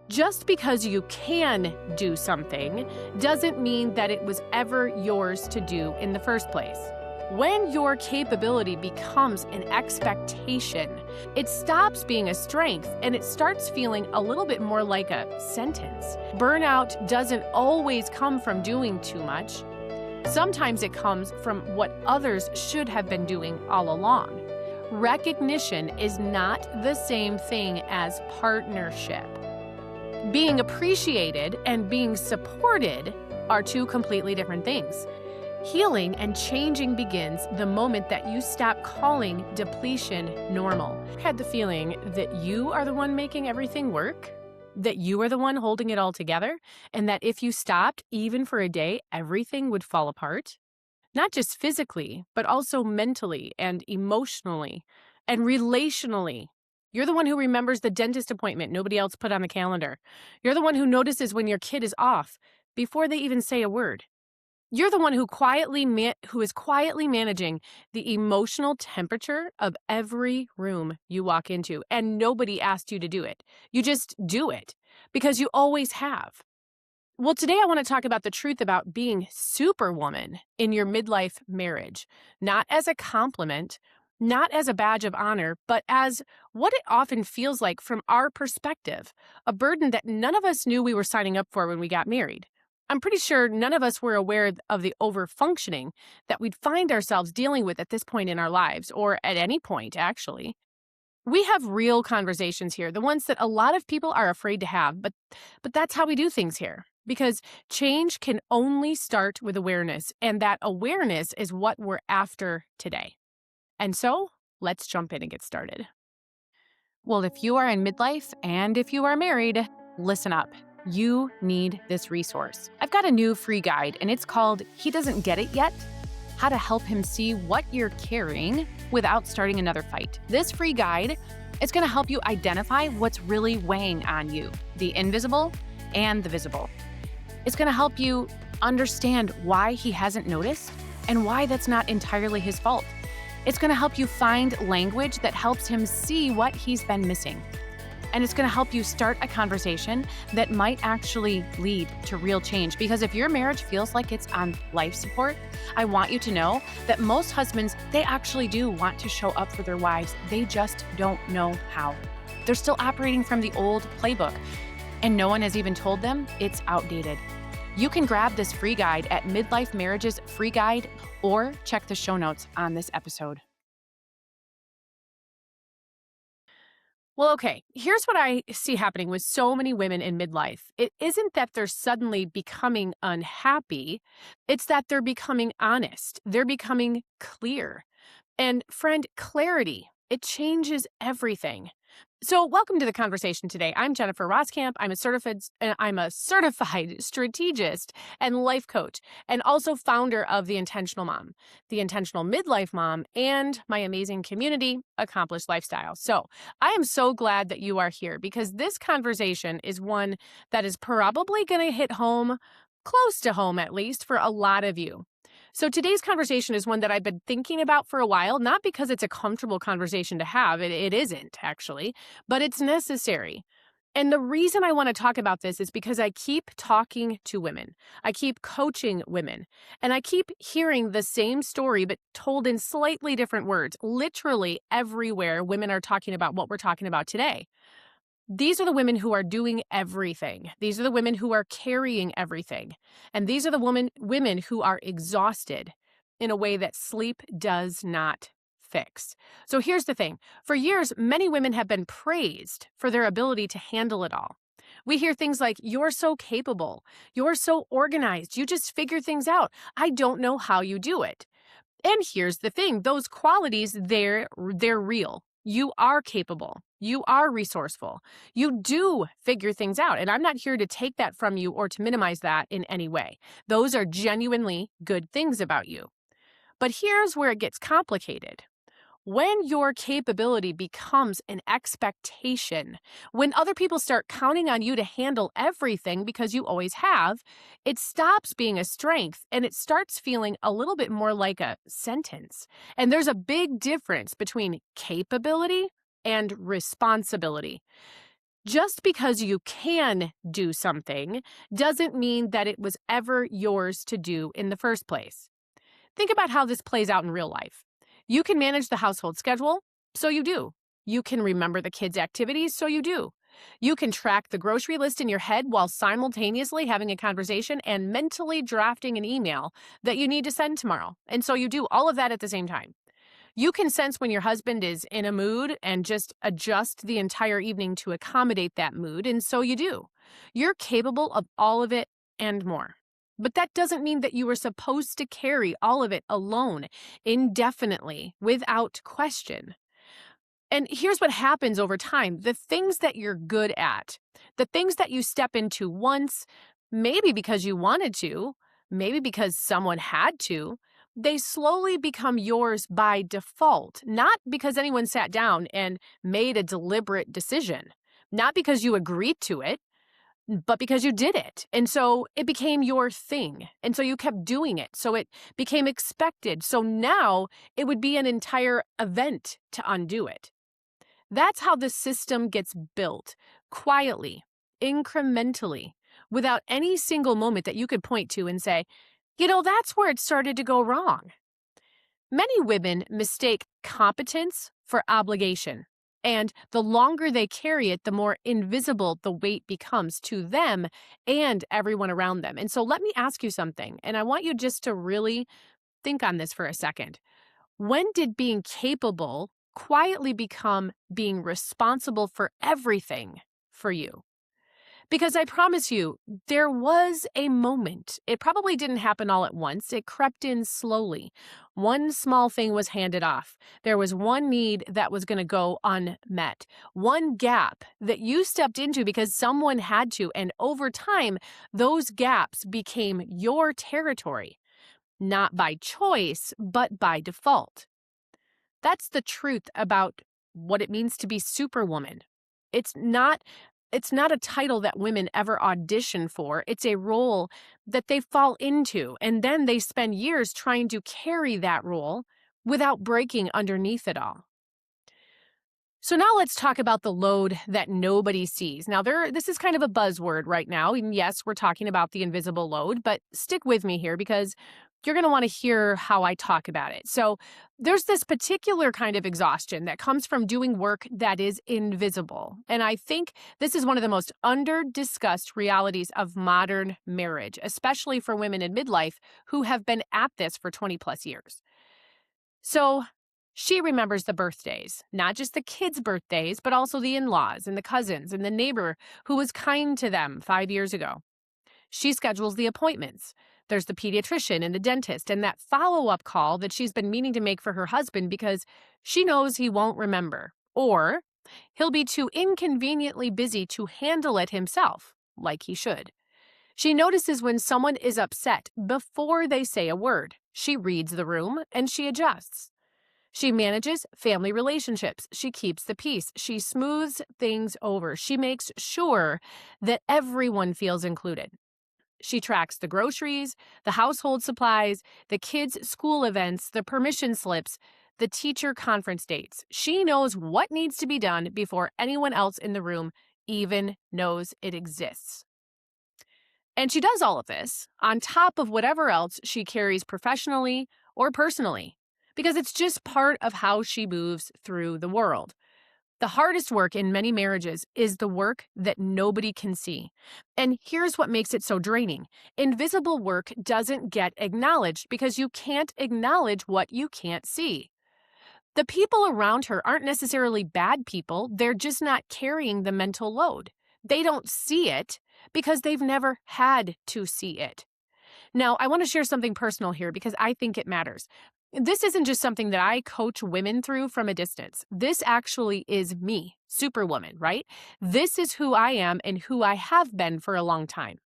Just because you can do something doesn't mean that it was ever yours to do in the first place. When your capability becomes an expectation, it stops being a strength and it starts feeling a little bit more like a sentence. Burnout doesn't always come from doing too much. Sometimes it comes from what others should have been doing all along. Recognition is not the same thing as partnership. Being appreciated and being supported are two completely different things. Healing and changing begins the moment that you stop calling depletion normal. I had the feeling that you are the one making everything work, that you are the one holding it all together, and that if you stopped, even for a day, everything would fall apart. Not just physically, but also mentally and emotionally and relationally. You're the one who remembers the dentist appointment nobody else put on the calendar. You're the one who notices when your kid is off before they even say a word. You're the one who is quietly managing the emotional temperature of every room you walk into, and nobody asked you to do it. You just do it because you always have. Well, today I want to talk about the truth about being Superwoman in your midlife marriage, not as a compliment, not as a badge of honor, but as what it often feels like from our perspective, a burden that none of us knew we were signing up for when we got married. I'm pretty sure none of us were aware of the overfunctioning that we'd find ourselves dealing with at this point in our lives, or at any point, actually. We have real conversations here, the ones that a lot of people are afraid to have, but that's how we do things here. Because change can only start with awareness, and that awareness is what we're after today. And so, let's jump in and get started. Well, if you are in midlife and if you are married, listen up. You need this resource. I've got a new free guide, and it's called He Doesn't Get It Yet: How to Help Him See What You're Carrying Without Starting Another Fight. This free guide is going to help you identify what's really weighing on you, the invisible and the visible. It's going to help you understand why he hasn't noticed and why that's not entirely his fault. It's going to help you find language that helps him see what he's been missing. And it's going to help you start a conversation that might actually lead to real change. Because if your marriage feels like it's on life support, I want you to know that most husbands, they actually do want to show up for their wives. They just don't know how. They're still operating from the old playbook, and no one has even told them it's outdated. You can grab this free guide at Midlife Marriages Free Guide, or check the show notes on this episode. Well, okay, here's what I see happening with so many women in midlife. It isn't that they're suddenly becoming unhappy, it's that they're becoming honest. They're becoming clear. And friend, clarity, it changes everything. So welcome to the conversation today. I'm Jennifer Roskamp. I'm a certified strategist and life coach, and also founder of The Intentional Mom, The Intentional Midlife Mom, and my amazing community, Accomplished Lifestyle. So I am so glad that you are here, because this conversation is one that is probably going to hit home, close to home at least, for a lot of you. So today's conversation is one that I've been thinking about for a while, not because it's a comfortable conversation to have, it isn't actually, but it's necessary. And the reason I want to talk about this is because I keep talking to women, I keep coaching women, and I keep hearing the same story but told in slightly different words. Literally everywhere women are talking about what we're talking about today. These are the women who are doing everything. These are the women who are carrying everything. And these are the women who are exhausted in a way that sleep does not fix. So here's the thing. For years, many women have been praised for their ability to handle it all. We hear things like, "You're so capable. You're so organized. You just figure things out. I don't know how you do it." And here's the thing. Those qualities, they're real. You are capable. You are resourceful. You do figure things out. And I'm not here to take that from you or to minimize that in any way. Those are genuinely good things about you. But here's where it gets complicated. When your capability becomes an expectation, when other people start counting on you to handle everything because you always have, it stops being a strength and it starts feeling a little bit more like a sentence. And there's a big difference between capability and responsibility. Just because you can do something doesn't mean that it was ever yours to do in the first place. Think about how this plays out in real life. You can manage the household schedule, so you do. You can remember the kids' activities, so you do. You can track the grocery list in your head while simultaneously having a conversation and mentally drafting an email that you need to send tomorrow. And so you do all of that at the same time. You can sense when your husband is in a mood and just adjust the entire evening to accommodate that mood, and so you do. You're capable of all of it and more. But that doesn't mean that you were supposed to carry all of it alone, indefinitely, without question. And here's what happens over time. The things that you're good at, the things that you step into once, maybe because you wanted to, maybe because someone had to, they slowly become yours by default, not because anyone sat down and made a deliberate decision, not because you agreed to it, but because you did it. And so it became your thing. And so you kept doing it. So it became expected. So now it would be an entire event to undo it. That's how the system gets built, quietly, incrementally, without any single moment that you could point to and say, that's where it started to go wrong. Many women mistake competence for obligation, and the longer they carry it, the more invisible the weight becomes to them and everyone around them. And so let me ask you something, and I want you just to really think on this for a second. When did being capable quietly become being responsible for everything for you? Because I promise you, there was a moment. It probably didn't happen all at once. It crept in slowly. One small thing was handed off. There was one need that was going to go unmet. One gap that you stepped into because someone had to. And over time, those gaps became your territory, not by choice, but by default. That's the truth about what it means to be Superwoman. It's not a title that women ever audition for. It's a role that they fall into, and then they spend years trying to carry that role without breaking underneath it all. So now let's talk about the load that nobody sees. Now, this is kind of a buzzword right now. And yes, we're talking about the invisible load, but stick with me here because you're going to want to hear how I talk about it. So there's this particular kind of exhaustion that comes from doing work that is invisible. And I think this is one of the most under-discussed realities of modern marriage, especially for women in midlife who have been at this for 20 plus years. So she remembers the birthdays, not just the kids' birthdays, but also the in-laws and the cousins and the neighbor who was kind to them 5 years ago. She schedules the appointments. There's the pediatrician and the dentist and that follow-up call that she's been meaning to make for her husband because she knows he won't remember, or he'll be too inconveniently busy to handle it himself, like he should. She notices when someone is upset before they say a word. She reads the room and she adjusts. She manages family relationships. She keeps the peace. She smooths things over. She makes sure that everyone feels included. She tracks the groceries, the household supplies, the kids' school events, the permission slips, the teacher conference dates. She knows what needs to be done before anyone else in the room even knows it exists. And she does all of this on top of whatever else she carries professionally or personally, because it's just part of how she moves through the world. The hardest work in many marriages is the work that nobody can see. And here's what makes it so draining. Invisible work doesn't get acknowledged because you can't acknowledge what you can't see. The people around her aren't necessarily bad people. They're just not carrying the mental load. They don't see it because they've never had to see it. Now, I want to share something personal here because I think it matters. This isn't just something that I coach women through from a distance. This actually is me, Superwoman, right? This is who I am and who I have been for a long time.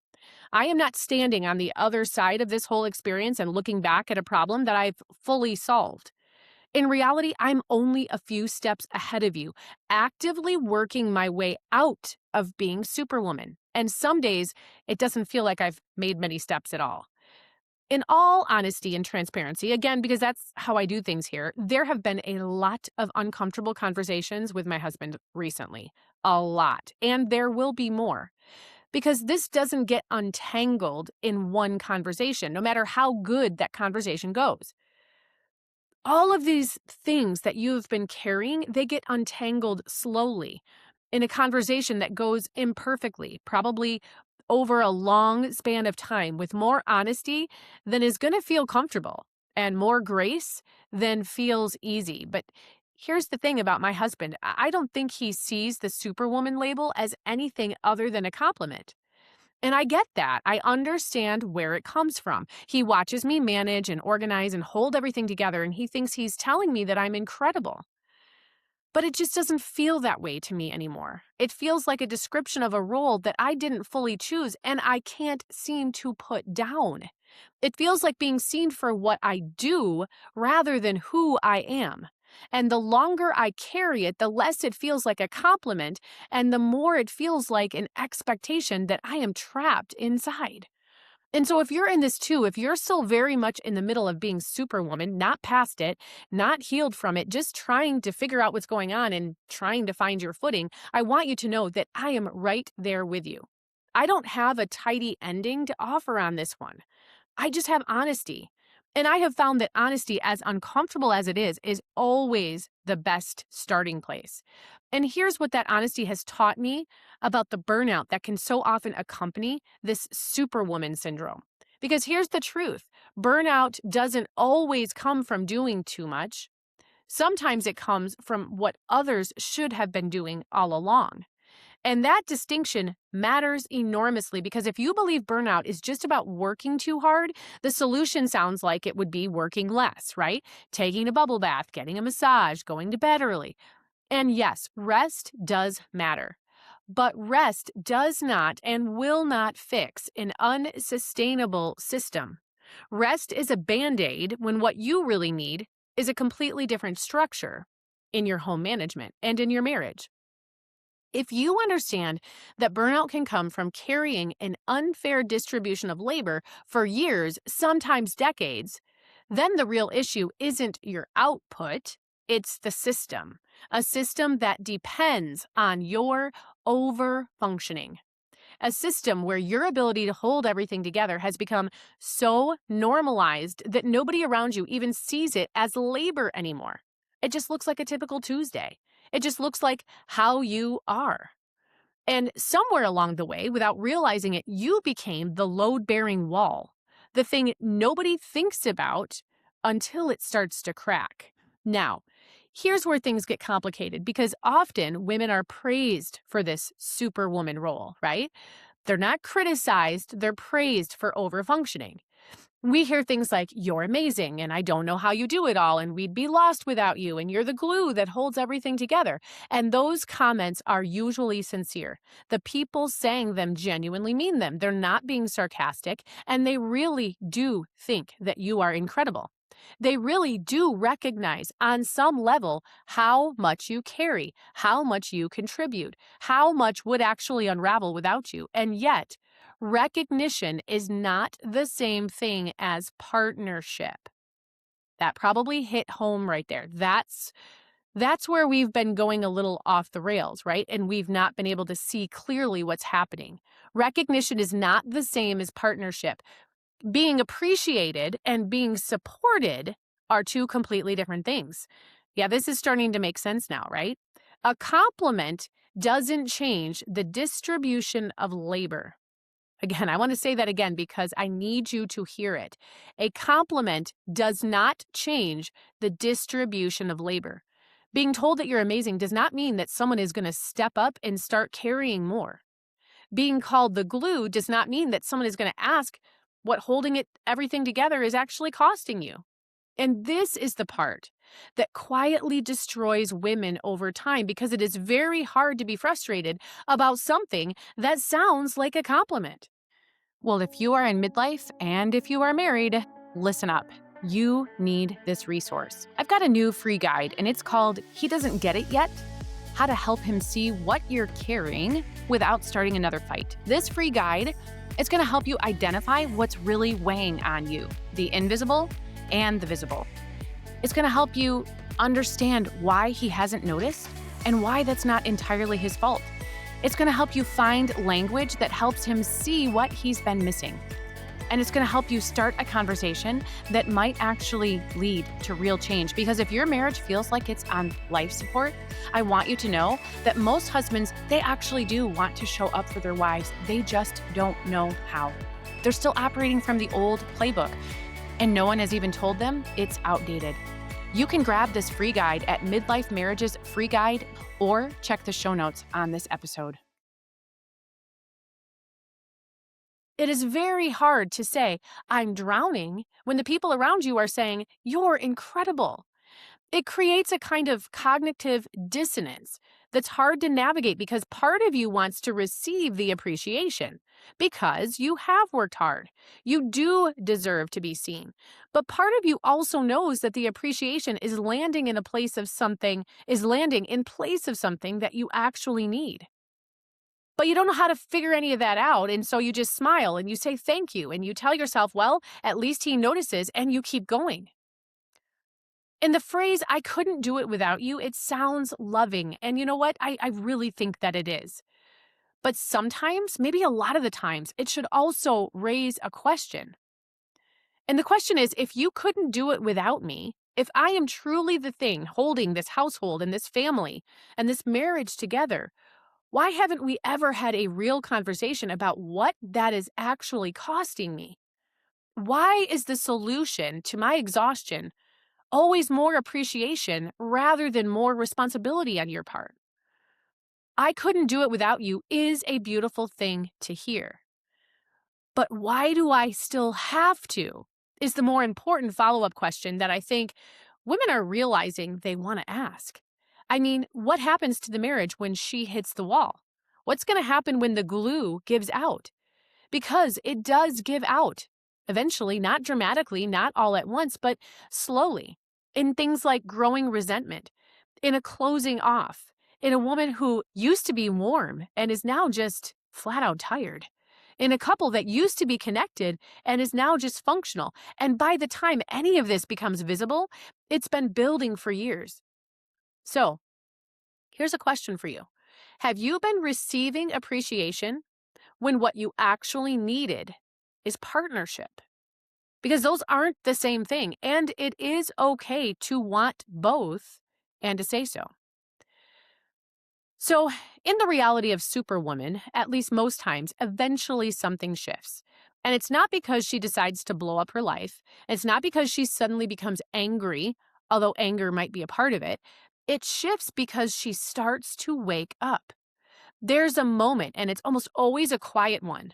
I am not standing on the other side of this whole experience and looking back at a problem that I've fully solved. In reality, I'm only a few steps ahead of you, actively working my way out of being Superwoman. And some days, it doesn't feel like I've made many steps at all. In all honesty and transparency, again, because that's how I do things here, there have been a lot of uncomfortable conversations with my husband recently. A lot. And there will be more. Because this doesn't get untangled in one conversation, no matter how good that conversation goes. All of these things that you've been carrying, they get untangled slowly in a conversation that goes imperfectly, probably over a long span of time with more honesty than is going to feel comfortable and more grace than feels easy. But here's the thing about my husband. I don't think he sees the Superwoman label as anything other than a compliment. And I get that. I understand where it comes from. He watches me manage and organize and hold everything together, and he thinks he's telling me that I'm incredible. But it just doesn't feel that way to me anymore. It feels like a description of a role that I didn't fully choose and I can't seem to put down. It feels like being seen for what I do rather than who I am. And the longer I carry it, the less it feels like a compliment, and the more it feels like an expectation that I am trapped inside. And so if you're in this too, if you're still very much in the middle of being Superwoman, not past it, not healed from it, just trying to figure out what's going on and trying to find your footing, I want you to know that I am right there with you. I don't have a tidy ending to offer on this one. I just have honesty. And I have found that honesty, as uncomfortable as it is always the best starting place. And here's what that honesty has taught me about the burnout that can so often accompany this Superwoman syndrome. Because here's the truth. Burnout doesn't always come from doing too much. Sometimes it comes from what others should have been doing all along. And that distinction matters enormously because if you believe burnout is just about working too hard, the solution sounds like it would be working less, right? Taking a bubble bath, getting a massage, going to bed early. And yes, rest does matter. But rest does not and will not fix an unsustainable system. Rest is a band-aid when what you really need is a completely different structure in your home management and in your marriage. If you understand that burnout can come from carrying an unfair distribution of labor for years, sometimes decades, then the real issue isn't your output, it's the system. A system that depends on your over-functioning. A system where your ability to hold everything together has become so normalized that nobody around you even sees it as labor anymore. It just looks like a typical Tuesday. It just looks like how you are. And somewhere along the way, without realizing it, you became the load-bearing wall, the thing nobody thinks about until it starts to crack. Now, here's where things get complicated because often women are praised for this Superwoman role, right? They're not criticized, they're praised for overfunctioning. We hear things like, you're amazing, and I don't know how you do it all, and we'd be lost without you, and you're the glue that holds everything together. And those comments are usually sincere. The people saying them genuinely mean them. They're not being sarcastic, and they really do think that you are incredible. They really do recognize on some level how much you carry, how much you contribute, how much would actually unravel without you. And yet, recognition is not the same thing as partnership. That probably hit home right there. That's where we've been going a little off the rails, right? And we've not been able to see clearly what's happening. Recognition is not the same as partnership. Being appreciated and being supported are two completely different things. Yeah, this is starting to make sense now, right? A compliment doesn't change the distribution of labor. Again, I want to say that again because I need you to hear it. A compliment does not change the distribution of labor. Being told that you're amazing does not mean that someone is going to step up and start carrying more. Being called the glue does not mean that someone is going to ask what holding everything together is actually costing you. And this is the part that quietly destroys women over time because it is very hard to be frustrated about something that sounds like a compliment. Well, if you are in midlife and if you are married, listen up. You need this resource. I've got a new free guide and it's called He Doesn't Get It Yet. how to help him see what you're carrying without starting another fight. This free guide is going to help you identify what's really weighing on you, the invisible and the visible. It's going to help you understand why he hasn't noticed and why that's not entirely his fault. It's going to help you find language that helps him see what he's been missing. And it's going to help you start a conversation that might actually lead to real change. Because if your marriage feels like it's on life support, I want you to know that most husbands, they actually do want to show up for their wives. They just don't know how. They're still operating from the old playbook, and no one has even told them it's outdated. You can grab this free guide at Midlife Marriage's free guide, or check the show notes on this episode. It is very hard to say, I'm drowning, when the people around you are saying, you're incredible. It creates a kind of cognitive dissonance that's hard to navigate because part of you wants to receive the appreciation because you have worked hard. You do deserve to be seen. But part of you also knows that the appreciation is landing in place of something that you actually need. But you don't know how to figure any of that out, and so you just smile and you say thank you, and you tell yourself, well, at least he notices, and you keep going. In the phrase, I couldn't do it without you, it sounds loving, and you know what? I really think that it is. But sometimes, maybe a lot of the times, it should also raise a question. And the question is, if you couldn't do it without me, if I am truly the thing holding this household and this family and this marriage together, why haven't we ever had a real conversation about what that is actually costing me? Why is the solution to my exhaustion always more appreciation rather than more responsibility on your part? I couldn't do it without you is a beautiful thing to hear. But why do I still have to? Is the more important follow-up question that I think women are realizing they want to ask. I mean, what happens to the marriage when she hits the wall? What's going to happen when the glue gives out? Because it does give out. Eventually, not dramatically, not all at once, but slowly. In things like growing resentment, in a closing off, in a woman who used to be warm and is now just flat out tired, in a couple that used to be connected and is now just functional. And by the time any of this becomes visible, it's been building for years. So, here's a question for you. Have you been receiving appreciation when what you actually needed is partnership? Because those aren't the same thing, and it is okay to want both and to say so. So, in the reality of Superwoman, at least most times, eventually something shifts. And it's not because she decides to blow up her life. It's not because she suddenly becomes angry, although anger might be a part of it. It shifts because she starts to wake up. There's a moment, and it's almost always a quiet one.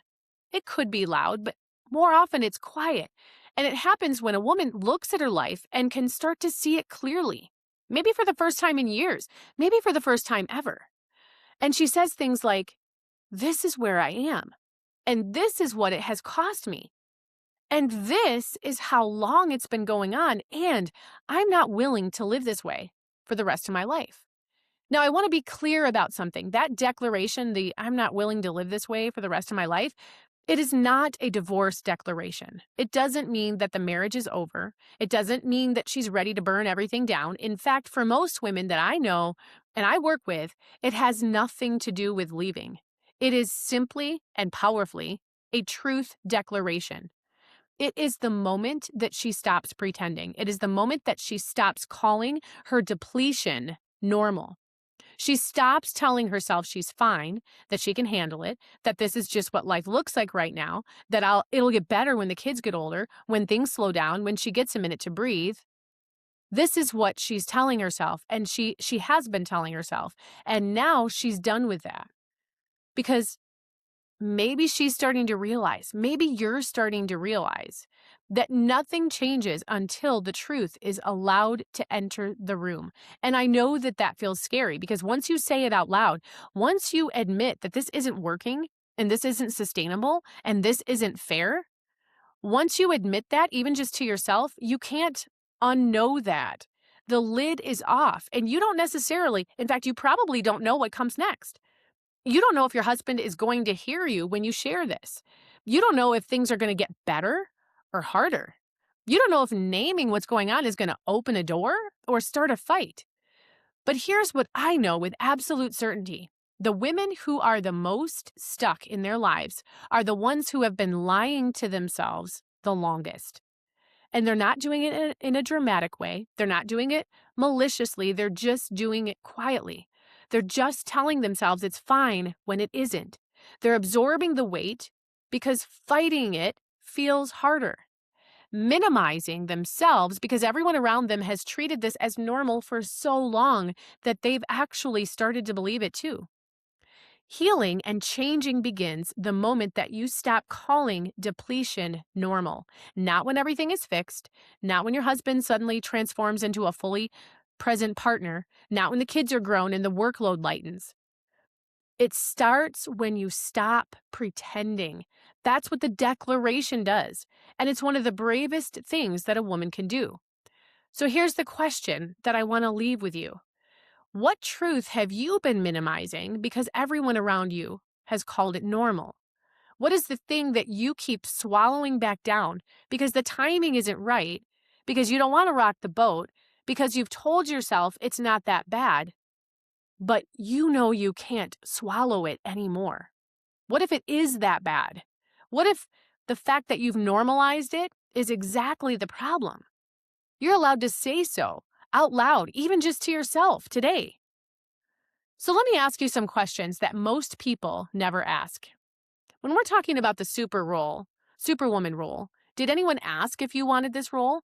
It could be loud, but more often it's quiet. And it happens when a woman looks at her life and can start to see it clearly. Maybe for the first time in years, maybe for the first time ever. And she says things like, this is where I am, and this is what it has cost me. And this is how long it's been going on, and I'm not willing to live this way for the rest of my life. Now, I want to be clear about something. That declaration, the I'm not willing to live this way for the rest of my life, it is not a divorce declaration. It doesn't mean that the marriage is over. It doesn't mean that she's ready to burn everything down. In fact, for most women that I know and I work with, it has nothing to do with leaving. It is simply and powerfully a truth declaration. It is the moment that she stops pretending. It is the moment that she stops calling her depletion normal. She stops telling herself she's fine, that she can handle it, that this is just what life looks like right now, that it'll get better when the kids get older, when things slow down, when she gets a minute to breathe. This is what she's telling herself, and she has been telling herself, and now she's done with that. Because maybe she's starting to realize, maybe you're starting to realize that nothing changes until the truth is allowed to enter the room. And I know that that feels scary because once you say it out loud, once you admit that this isn't working and this isn't sustainable and this isn't fair, once you admit that, even just to yourself, you can't unknow that. The lid is off, and you don't necessarily, in fact, you probably don't know what comes next. You don't know if your husband is going to hear you when you share this. You don't know if things are going to get better or harder. You don't know if naming what's going on is going to open a door or start a fight. But here's what I know with absolute certainty. The women who are the most stuck in their lives are the ones who have been lying to themselves the longest. And they're not doing it in a dramatic way. They're not doing it maliciously. They're just doing it quietly. They're just telling themselves it's fine when it isn't. They're absorbing the weight because fighting it feels harder. Minimizing themselves because everyone around them has treated this as normal for so long that they've actually started to believe it too. Healing and changing begins the moment that you stop calling depletion normal. Not when everything is fixed, not when your husband suddenly transforms into a fully present partner, not when the kids are grown and the workload lightens. It starts when you stop pretending. That's what the declaration does. And it's one of the bravest things that a woman can do. So here's the question that I want to leave with you. What truth have you been minimizing because everyone around you has called it normal? What is the thing that you keep swallowing back down because the timing isn't right, because you don't want to rock the boat, because you've told yourself it's not that bad, but you know you can't swallow it anymore? What if it is that bad? What if the fact that you've normalized it is exactly the problem? You're allowed to say so out loud, even just to yourself today. So let me ask you some questions that most people never ask. When we're talking about the Superwoman role, did anyone ask if you wanted this role?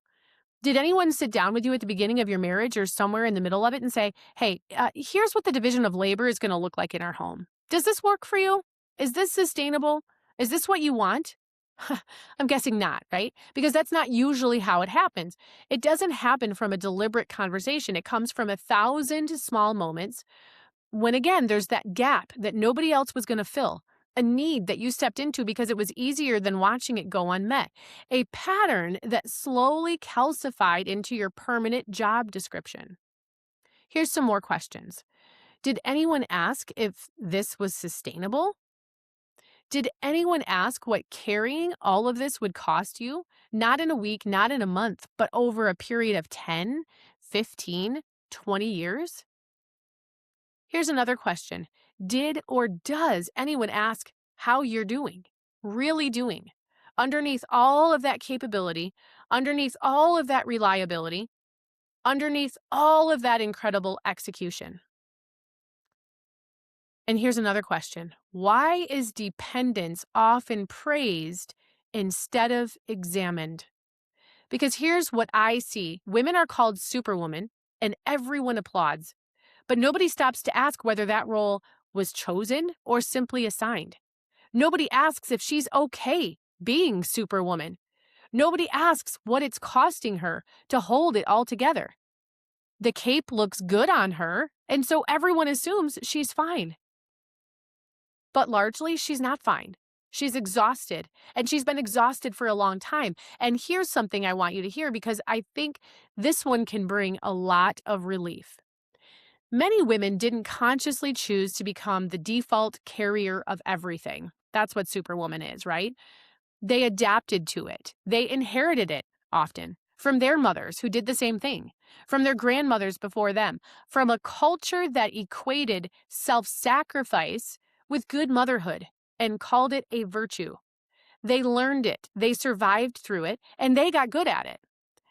Did anyone sit down with you at the beginning of your marriage or somewhere in the middle of it and say, hey, here's what the division of labor is going to look like in our home. Does this work for you? Is this sustainable? Is this what you want? I'm guessing not, right? Because that's not usually how it happens. It doesn't happen from a deliberate conversation. It comes from 1,000 small moments when, again, there's that gap that nobody else was going to fill, a need that you stepped into because it was easier than watching it go unmet, a pattern that slowly calcified into your permanent job description. Here's some more questions. Did anyone ask if this was sustainable? Did anyone ask what carrying all of this would cost you? Not in a week, not in a month, but over a period of 10, 15, 20 years? Here's another question. Did or does anyone ask how you're doing? Really doing? Underneath all of that capability, underneath all of that reliability, underneath all of that incredible execution. And here's another question. Why is dependence often praised instead of examined? Because here's what I see. Women are called Superwoman, and everyone applauds. But nobody stops to ask whether that role was chosen or simply assigned. Nobody asks if she's okay being Superwoman. Nobody asks what it's costing her to hold it all together. The cape looks good on her, and so everyone assumes she's fine. But largely, she's not fine. She's exhausted, and she's been exhausted for a long time. And here's something I want you to hear because I think this one can bring a lot of relief. Many women didn't consciously choose to become the default carrier of everything. That's what Superwoman is, right? They adapted to it. They inherited it often from their mothers who did the same thing, from their grandmothers before them, from a culture that equated self-sacrifice with good motherhood and called it a virtue. They learned it, they survived through it, and they got good at it.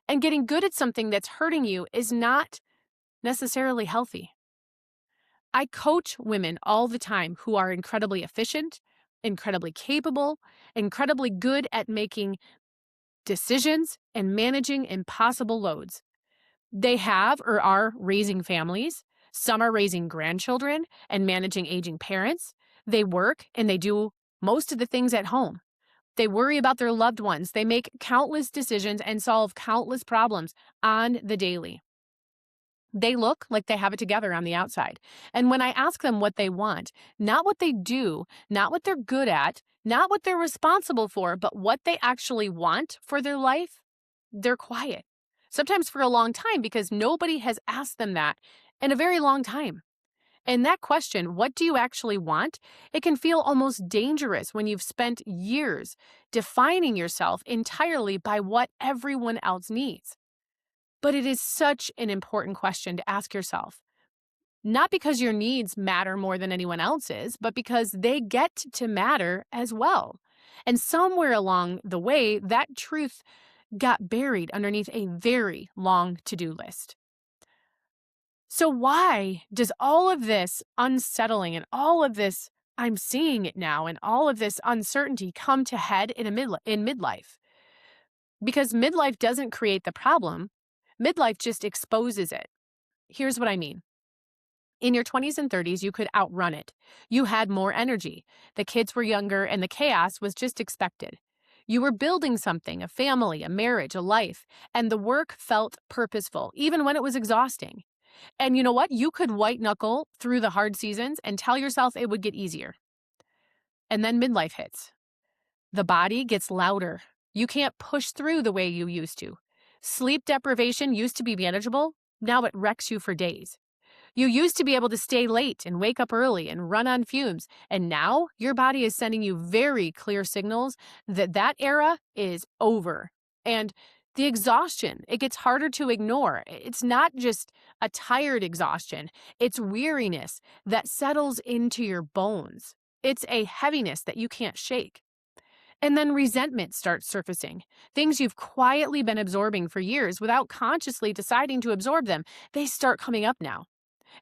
And getting good at something that's hurting you is not necessarily healthy. I coach women all the time who are incredibly efficient, incredibly capable, incredibly good at making decisions and managing impossible loads. They have or are raising families. Some are raising grandchildren and managing aging parents. They work and they do most of the things at home. They worry about their loved ones. They make countless decisions and solve countless problems on the daily. They look like they have it together on the outside. And when I ask them what they want, not what they do, not what they're good at, not what they're responsible for, but what they actually want for their life, they're quiet. sometimes for a long time because nobody has asked them that in a very long time. And that question, what do you actually want? It can feel almost dangerous when you've spent years defining yourself entirely by what everyone else needs. But it is such an important question to ask yourself. Not because your needs matter more than anyone else's, but because they get to matter as well. And somewhere along the way, that truth got buried underneath a very long to-do list. So why does all of this unsettling and all of this, I'm seeing it now, and all of this uncertainty come to head in midlife? Because midlife doesn't create the problem. Midlife just exposes it. Here's what I mean. In your 20s and 30s, you could outrun it. You had more energy. The kids were younger and the chaos was just expected. You were building something, a family, a marriage, a life, and the work felt purposeful, even when it was exhausting. And you know what? You could white knuckle through the hard seasons and tell yourself it would get easier. And then midlife hits. The body gets louder. You can't push through the way you used to. Sleep deprivation used to be manageable. Now it wrecks you for days. You used to be able to stay late and wake up early and run on fumes. And now your body is sending you very clear signals that that era is over. And the exhaustion, it gets harder to ignore. It's not just a tired exhaustion. It's weariness that settles into your bones. It's a heaviness that you can't shake. And then resentment starts surfacing. Things you've quietly been absorbing for years without consciously deciding to absorb them, they start coming up now.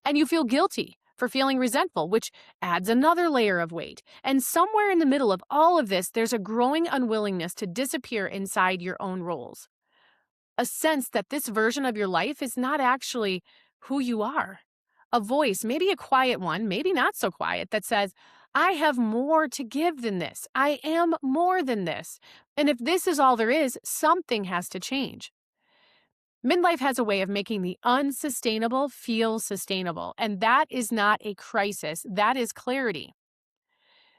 And you feel guilty for feeling resentful, which adds another layer of weight. And somewhere in the middle of all of this, there's a growing unwillingness to disappear inside your own roles. A sense that this version of your life is not actually who you are. A voice, maybe a quiet one, maybe not so quiet, that says, I have more to give than this. I am more than this. And if this is all there is, something has to change. Midlife has a way of making the unsustainable feel sustainable, and that is not a crisis, that is clarity.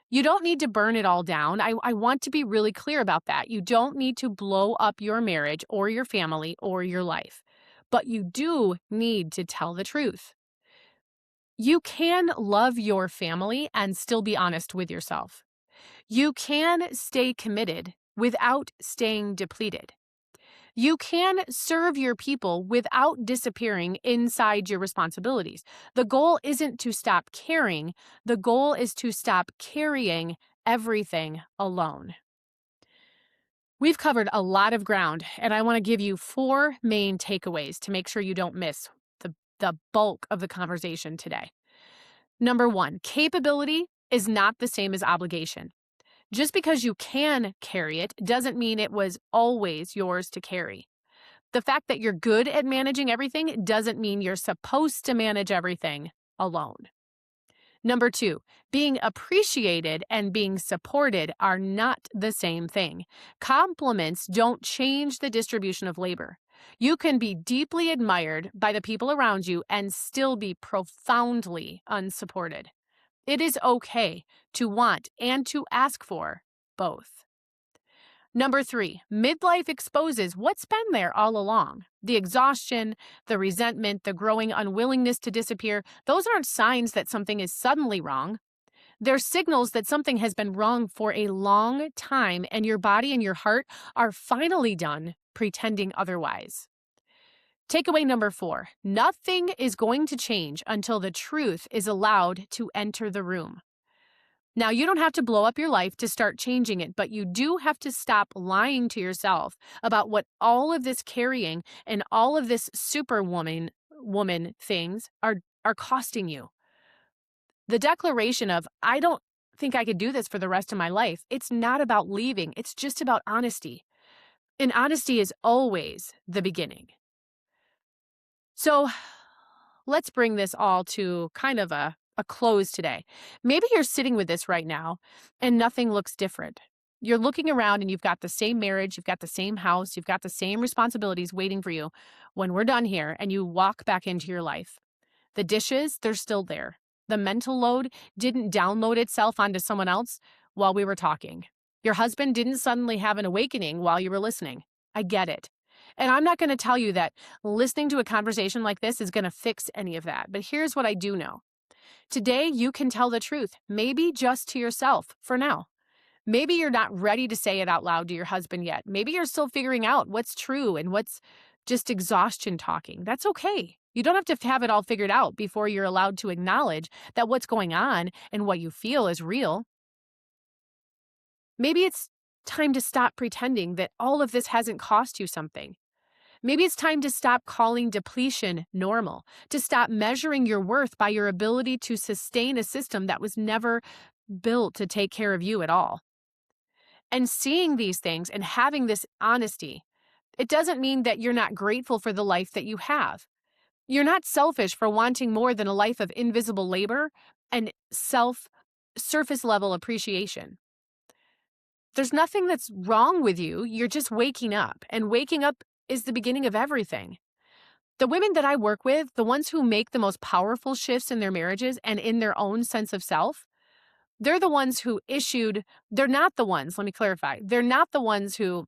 You don't need to burn it all down. I want to be really clear about that. You don't need to blow up your marriage or your family or your life, but you do need to tell the truth. You can love your family and still be honest with yourself. You can stay committed without staying depleted. You can serve your people without disappearing inside your responsibilities. The goal isn't to stop caring. The goal is to stop carrying everything alone. We've covered a lot of ground, and I want to give you 4 main takeaways to make sure you don't miss the bulk of the conversation today. Number 1, capability is not the same as obligation. Just because you can carry it doesn't mean it was always yours to carry. The fact that you're good at managing everything doesn't mean you're supposed to manage everything alone. Number 2, being appreciated and being supported are not the same thing. Compliments don't change the distribution of labor. You can be deeply admired by the people around you and still be profoundly unsupported. It is okay to want and to ask for both. Number 3, midlife exposes what's been there all along. The exhaustion, the resentment, the growing unwillingness to disappear, those aren't signs that something is suddenly wrong. They're signals that something has been wrong for a long time and your body and your heart are finally done pretending otherwise. Takeaway number 4, nothing is going to change until the truth is allowed to enter the room. Now, you don't have to blow up your life to start changing it, but you do have to stop lying to yourself about what all of this carrying and all of this superwoman things are costing you. The declaration of, I don't think I could do this for the rest of my life, it's not about leaving, it's just about honesty. And honesty is always the beginning. So let's bring this all to kind of a close today. Maybe you're sitting with this right now and nothing looks different. You're looking around and you've got the same marriage, you've got the same house, you've got the same responsibilities waiting for you when we're done here and you walk back into your life. The dishes, they're still there. The mental load didn't download itself onto someone else while we were talking. Your husband didn't suddenly have an awakening while you were listening. I get it. And I'm not going to tell you that listening to a conversation like this is going to fix any of that. But here's what I do know. Today, you can tell the truth, maybe just to yourself for now. Maybe you're not ready to say it out loud to your husband yet. Maybe you're still figuring out what's true and what's just exhaustion talking. That's okay. You don't have to have it all figured out before you're allowed to acknowledge that what's going on and what you feel is real. Maybe it's time to stop pretending that all of this hasn't cost you something. Maybe it's time to stop calling depletion normal, to stop measuring your worth by your ability to sustain a system that was never built to take care of you at all. And seeing these things and having this honesty, it doesn't mean that you're not grateful for the life that you have. You're not selfish for wanting more than a life of invisible labor and surface level appreciation. There's nothing that's wrong with you. You're just waking up, and waking up is the beginning of everything. The women that I work with, the ones who make the most powerful shifts in their marriages and in their own sense of self, they're the ones who they're not the ones, let me clarify, they're not the ones who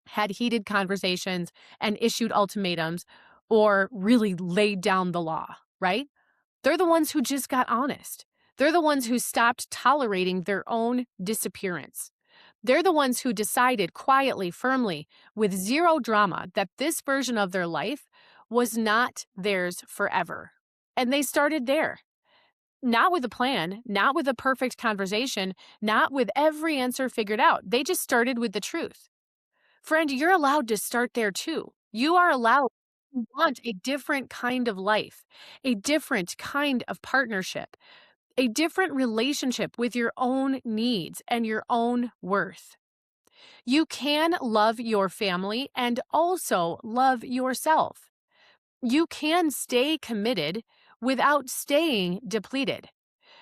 had heated conversations and issued ultimatums or really laid down the law, right? They're the ones who just got honest. They're the ones who stopped tolerating their own disappearance. They're the ones who decided quietly, firmly, with zero drama, that this version of their life was not theirs forever. And they started there. Not with a plan, not with a perfect conversation, not with every answer figured out. They just started with the truth. Friend, you're allowed to start there too. You are allowed to want a different kind of life, a different kind of partnership, a different relationship with your own needs and your own worth. You can love your family and also love yourself. You can stay committed without staying depleted.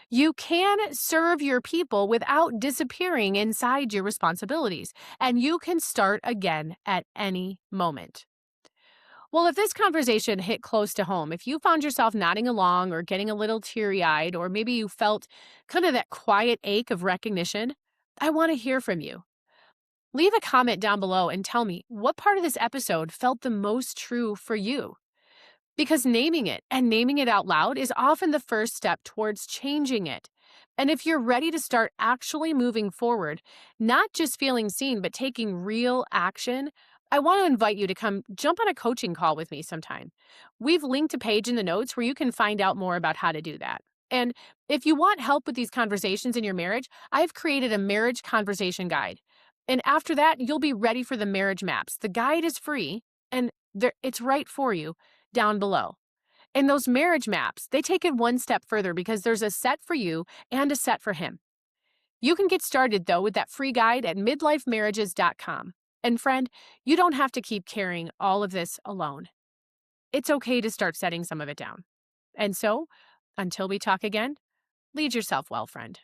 You can serve your people without disappearing inside your responsibilities, and you can start again at any moment. Well, if this conversation hit close to home, if you found yourself nodding along or getting a little teary eyed, or maybe you felt kind of that quiet ache of recognition, I want to hear from you. Leave a comment down below and tell me what part of this episode felt the most true for you. Because naming it and naming it out loud is often the first step towards changing it. And if you're ready to start actually moving forward, not just feeling seen, but taking real action, I want to invite you to come jump on a coaching call with me sometime. We've linked a page in the notes where you can find out more about how to do that. And if you want help with these conversations in your marriage, I've created a marriage conversation guide. And after that, you'll be ready for the marriage maps. The guide is free and it's right for you down below. And those marriage maps, they take it one step further because there's a set for you and a set for him. You can get started, though, with that free guide at midlifemarriages.com. And friend, you don't have to keep carrying all of this alone. It's okay to start setting some of it down. And so, until we talk again, lead yourself well, friend.